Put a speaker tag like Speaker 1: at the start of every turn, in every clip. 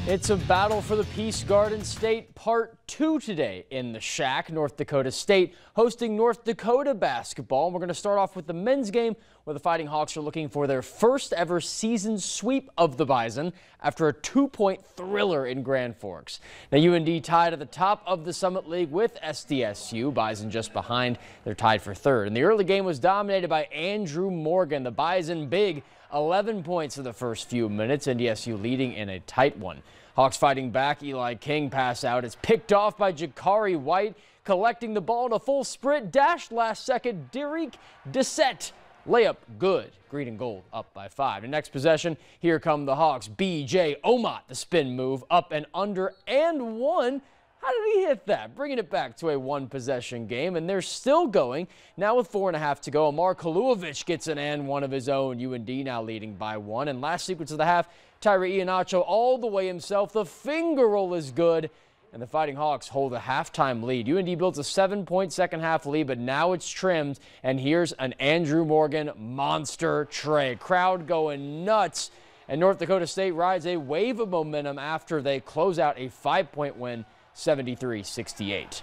Speaker 1: It's a battle for the Peace Garden State Part 2 today in the Shack. North Dakota State hosting North Dakota basketball. And we're going to start off with the men's game, where the Fighting Hawks are looking for their first ever season sweep of the Bison after a 2-point thriller in Grand Forks. Now UND tied at the top of the Summit League with SDSU. Bison just behind. They're tied for third. And the early game was dominated by Andrew Morgan. The Bison big 11 points in the first few minutes. NDSU leading in a tight one. Hawks fighting back. Eli King pass out. It's picked off by Jakari White, collecting the ball in a full sprint. Dashed last second. Derek Dissett. Layup good. Green and gold up by 5. The next possession, here come the Hawks. B.J. Omot, the spin move, up and under and one. How did he hit that? Bringing it back to a one-possession game, and they're still going. Now with 4.5 to go, Amar Kaluovich gets an and one of his own. UND now leading by 1. And last sequence of the half, Tyree Iheanacho all the way himself. The finger roll is good, and the Fighting Hawks hold a halftime lead. UND builds a 7-point second-half lead, but now it's trimmed, and here's an Andrew Morgan monster tray. Crowd going nuts, and North Dakota State rides a wave of momentum after they close out a 5-point win, 73-68.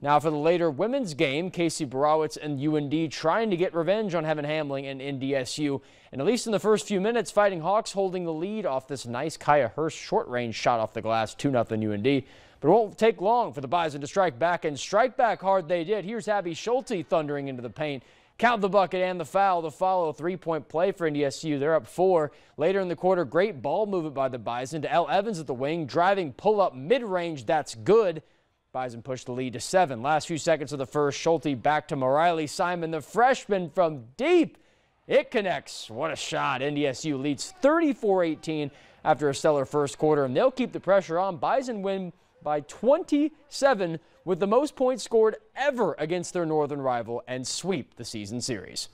Speaker 1: Now for the later women's game, Casey Borowitz and UND trying to get revenge on Heaven Hamling and NDSU. And at least in the first few minutes, Fighting Hawks holding the lead off this nice Kaya Hurst short-range shot off the glass, 2-0 UND. But it won't take long for the Bison to strike back, and strike back hard they did. Here's Abby Schulte thundering into the paint. Count the bucket and the foul to follow. 3-point play for NDSU. They're up 4. Later in the quarter, great ball movement by the Bison to Elle Evans at the wing. Driving pull-up mid-range. That's good. Bison pushed the lead to 7. Last few seconds of the first, Schulte back to Mariley Simon, the freshman from deep. It connects. What a shot. NDSU leads 34-18 after a stellar first quarter, and they'll keep the pressure on. Bison win by 27 with the most points scored ever against their northern rival and sweep the season series.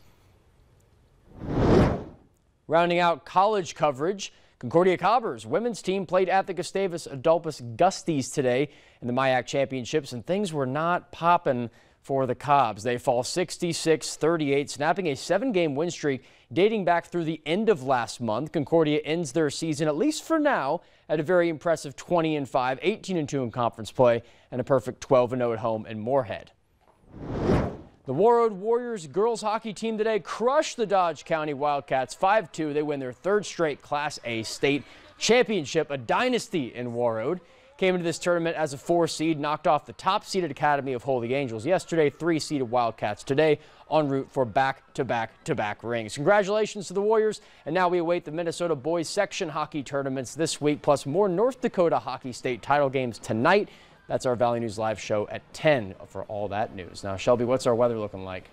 Speaker 1: Rounding out college coverage, Concordia Cobbers women's team played at the Gustavus Adolphus Gusties today in the MIAC championships, and things were not popping for the Cobbs. They fall 66-38, snapping a 7-game win streak dating back through the end of last month. Concordia ends their season, at least for now, at a very impressive 20-5, 18-2 in conference play, and a perfect 12-0 at home in Moorhead. The Warroad Warriors girls hockey team today crushed the Dodge County Wildcats 5-2. They win their 3rd straight Class A state championship, a dynasty in Warroad. Came into this tournament as a 4 seed, knocked off the top-seeded Academy of Holy Angels yesterday, 3-seeded Wildcats today, en route for back-to-back rings. Congratulations to the Warriors, and now we await the Minnesota boys section hockey tournaments this week, plus more North Dakota hockey state title games tonight. That's our Valley News Live show at 10 for all that news. Now, Shelby, what's our weather looking like?